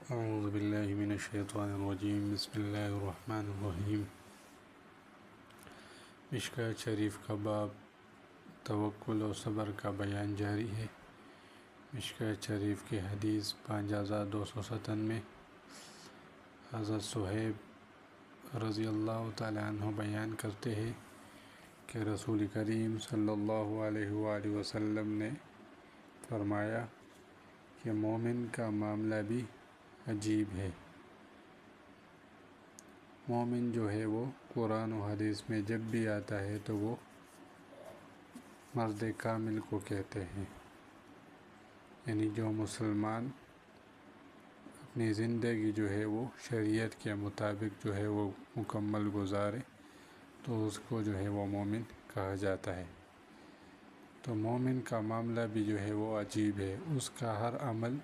اعوذ باللہ من الشیطان الرجیم بسم اللہ الرحمن الرحیم۔ مشکوٰۃ شریف کا باب توکل و صبر کا بیان جاری ہے۔ مشکوٰۃ شریف کی حدیث 5297 حضرت صہیب رضی اللہ تعالیٰ عنہ بیان کرتے ہیں کہ رسول کریم صلی اللہ علیہ وآلہ وسلم نے فرمایا کہ مومن کا معاملہ بھی عجیب ہے۔ مومن جو ہے وہ قرآن و حدیث میں جب بھی آتا ہے تو وہ مرد کامل کو کہتے ہیں، یعنی جو مسلمان اپنی زندگی جو ہے وہ شریعت کے مطابق جو ہے وہ مکمل گزارے تو اس کو جو ہے وہ مومن کہا جاتا ہے۔ تو مومن کا معاملہ بھی جو ہے وہ عجیب ہے، اس کا ہر عمل،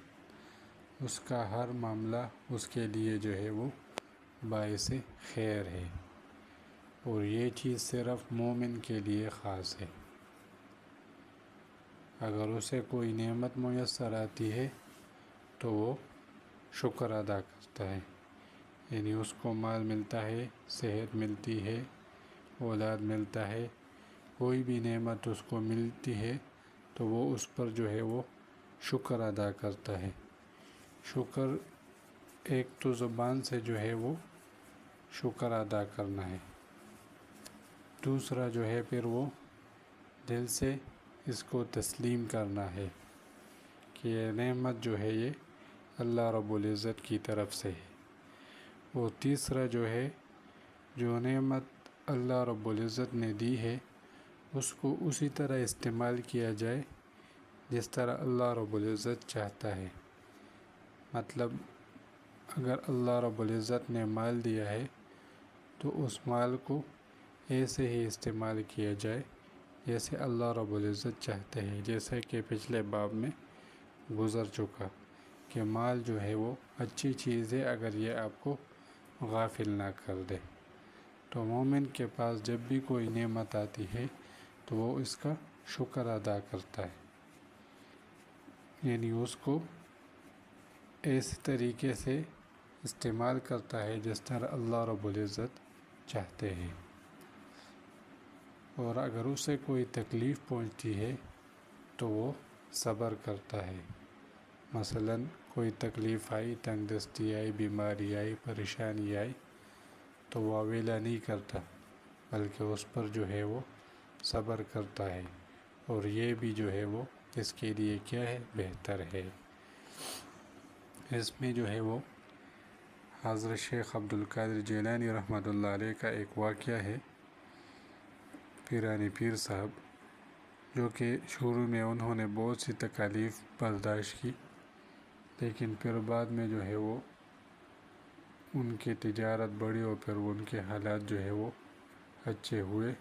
اس کا ہر معاملہ اس کے لیے جو ہے وہ باعث خیر ہے، اور یہ چیز صرف مومن کے لیے خاص ہے۔ اگر اسے کوئی نعمت میسر آتی ہے تو وہ شکر ادا کرتا ہے، یعنی اس کو مال ملتا ہے، صحت ملتی ہے، اولاد ملتا ہے، کوئی بھی نعمت اس کو ملتی ہے تو وہ اس پر جو ہے وہ شکر ادا کرتا ہے۔ شکر ایک تو زبان سے جو ہے وہ شکر ادا کرنا ہے، دوسرا جو ہے پھر وہ دل سے اس کو تسلیم کرنا ہے کہ یہ نعمت جو ہے یہ اللہ رب العزت کی طرف سے ہے، اور تیسرا جو ہے جو نعمت اللہ رب العزت نے دی ہے اس کو اسی طرح استعمال کیا جائے جس طرح اللہ رب العزت چاہتا ہے۔ مطلب اگر اللہ رب العزت نے مال دیا ہے تو اس مال کو ایسے ہی استعمال کیا جائے جیسے اللہ رب العزت چاہتے ہیں، جیسے کہ پچھلے باب میں گزر چکا کہ مال جو ہے وہ اچھی چیز ہے اگر یہ آپ کو غافل نہ کر دے۔ تو مومن کے پاس جب بھی کوئی نعمت آتی ہے تو وہ اس کا شکر ادا کرتا ہے، یعنی اس کو ایسے طریقے سے استعمال کرتا ہے جس طرح اللہ رب العزت چاہتے ہیں۔ اور اگر اسے کوئی تکلیف پہنچتی ہے تو وہ صبر کرتا ہے۔ مثلا کوئی تکلیف آئی، تنگ دستی آئی، بیماری آئی، پریشانی آئی تو وہ اویلا نہیں کرتا بلکہ اس پر جو ہے وہ صبر کرتا ہے، اور یہ بھی جو ہے وہ اس کے لیے کیا ہے، بہتر ہے۔ اس میں جو ہے وہ حضرت شیخ عبدالقادر جیلانی رحمۃ اللہ علیہ کا ایک واقعہ ہے، پیرانی پیر صاحب، جو کہ شروع میں انہوں نے بہت سی تکالیف برداشت کی، لیکن پھر بعد میں جو ہے وہ ان کی تجارت بڑھی اور پھر ان کے حالات جو ہے وہ اچھے ہوئے۔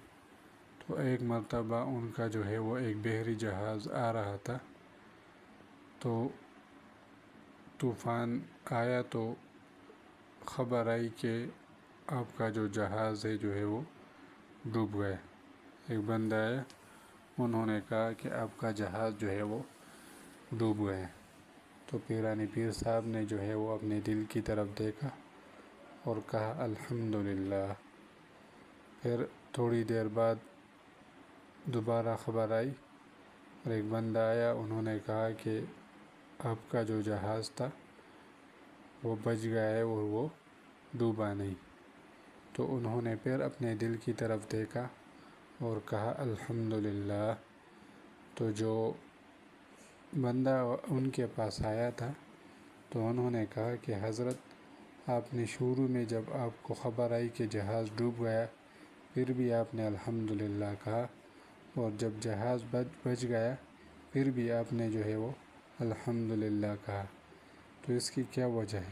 تو ایک مرتبہ ان کا جو ہے وہ ایک بحری جہاز آ رہا تھا، تو طوفان آیا تو خبر آئی کہ آپ کا جو جہاز ہے جو ہے وہ ڈوب گیا۔ ایک بندہ آیا، انہوں نے کہا کہ آپ کا جہاز جو ہے وہ ڈوب گیا۔ تو پیرانی پیر صاحب نے جو ہے وہ اپنے دل کی طرف دیکھا اور کہا الحمدللہ۔ پھر تھوڑی دیر بعد دوبارہ خبر آئی اور ایک بندہ آیا، انہوں نے کہا کہ آپ کا جو جہاز تھا وہ بچ گیا ہے اور وہ ڈوبا نہیں۔ تو انہوں نے پھر اپنے دل کی طرف دیکھا اور کہا الحمدللہ۔ تو جو بندہ ان کے پاس آیا تھا تو انہوں نے کہا کہ حضرت، آپ نے شروع میں جب آپ کو خبر آئی کہ جہاز ڈوب گیا پھر بھی آپ نے الحمدللہ کہا، اور جب جہاز بچ گیا پھر بھی آپ نے جو ہے وہ الحمدللہ کہا، تو اس کی کیا وجہ ہے؟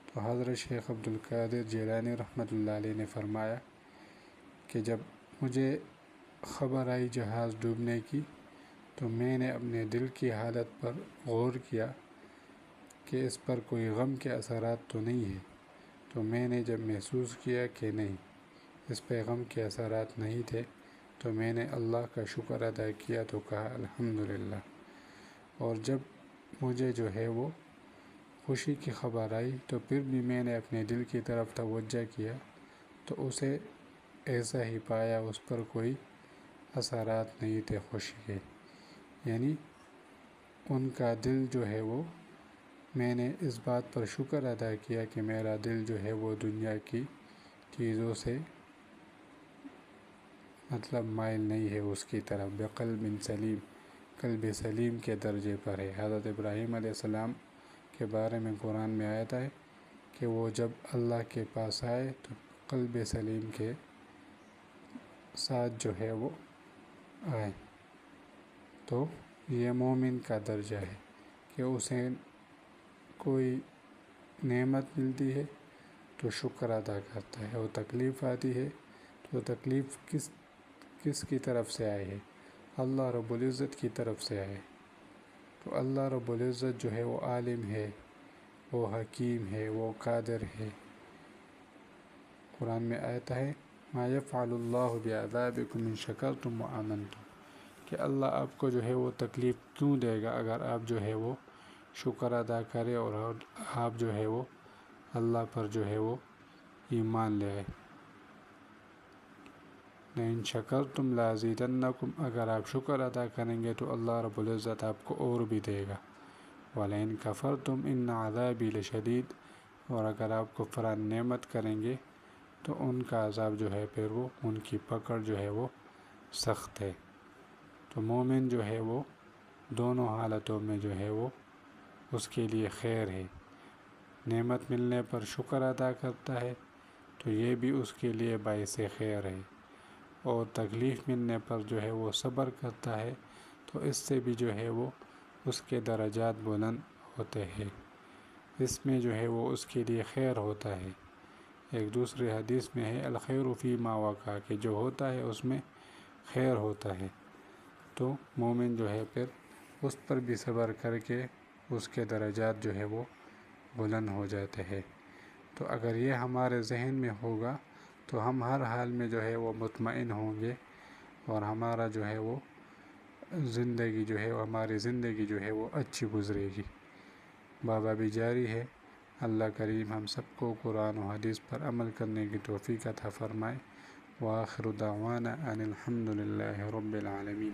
تو حضرت شیخ عبدالقادر جیلانی رحمۃ اللہ علیہ نے فرمایا کہ جب مجھے خبر آئی جہاز ڈوبنے کی تو میں نے اپنے دل کی حالت پر غور کیا کہ اس پر کوئی غم کے اثرات تو نہیں ہیں، تو میں نے جب محسوس کیا کہ نہیں، اس پہ غم کے اثرات نہیں تھے، تو میں نے اللہ کا شکر ادا کیا تو کہا الحمدللہ۔ اور جب مجھے جو ہے وہ خوشی کی خبر آئی تو پھر بھی میں نے اپنے دل کی طرف توجہ کیا تو اسے ایسا ہی پایا، اس پر کوئی اثرات نہیں تھے خوشی کے، یعنی ان کا دل جو ہے وہ، میں نے اس بات پر شکر ادا کیا کہ میرا دل جو ہے وہ دنیا کی چیزوں سے مائل نہیں ہے اس کی طرف، بقلب سلیم، قلب سلیم کے درجے پر ہے۔ حضرت ابراہیم علیہ السلام کے بارے میں قرآن میں آیت ہے کہ وہ جب اللہ کے پاس آئے تو قلب سلیم کے ساتھ جو ہے وہ آئے۔ تو یہ مومن کا درجہ ہے کہ اسے کوئی نعمت ملتی ہے تو شکر ادا کرتا ہے، اور تکلیف آتی ہے تو تکلیف کس کی طرف سے آئے ہے؟ اللہ رب العزت کی طرف سے آئے۔ تو اللہ رب العزت جو ہے وہ عالم ہے، وہ حکیم ہے، وہ قادر ہے۔ قرآن میں آتا ہے ما یفعل اللہ بعذابکم ان شکرتم وآمنتم، کہ اللہ آپ کو جو ہے وہ تکلیف کیوں دے گا اگر آپ جو ہے وہ شکر ادا کرے اور آپ جو ہے وہ اللہ پر جو ہے وہ ایمان لے آئے۔ لئن شکرتم لازیدنکم، اگر آپ شکر ادا کریں گے تو اللہ رب العزت آپ کو اور بھی دے گا۔ ولئن کفرتم ان عذابی لشدید، اور اگر آپ کفران نعمت کریں گے تو ان کا عذاب جو ہے پھر وہ، ان کی پکڑ جو ہے وہ سخت ہے۔ تو مومن جو ہے وہ دونوں حالتوں میں جو ہے وہ اس کے لیے خیر ہے، نعمت ملنے پر شکر ادا کرتا ہے تو یہ بھی اس کے لیے باعث خیر ہے، اور تکلیف ملنے پر جو ہے وہ صبر کرتا ہے تو اس سے بھی جو ہے وہ اس کے درجات بلند ہوتے ہیں، اس میں جو ہے وہ اس کے لیے خیر ہوتا ہے۔ ایک دوسرے حدیث میں ہے الخیر فی ما وقع، کہ جو ہوتا ہے اس میں خیر ہوتا ہے۔ تو مومن جو ہے پھر اس پر بھی صبر کر کے اس کے درجات جو ہے وہ بلند ہو جاتے ہیں۔ تو اگر یہ ہمارے ذہن میں ہوگا تو ہم ہر حال میں جو ہے وہ مطمئن ہوں گے، اور ہمارا جو ہے وہ زندگی جو ہے ہماری زندگی جو ہے وہ اچھی گزرے گی۔ بابا بھی جاری ہے۔ اللہ کریم ہم سب کو قرآن و حدیث پر عمل کرنے کی توفیق عطا فرمائے۔ وآخر دعوانا ان الحمد للہ رب العالمین۔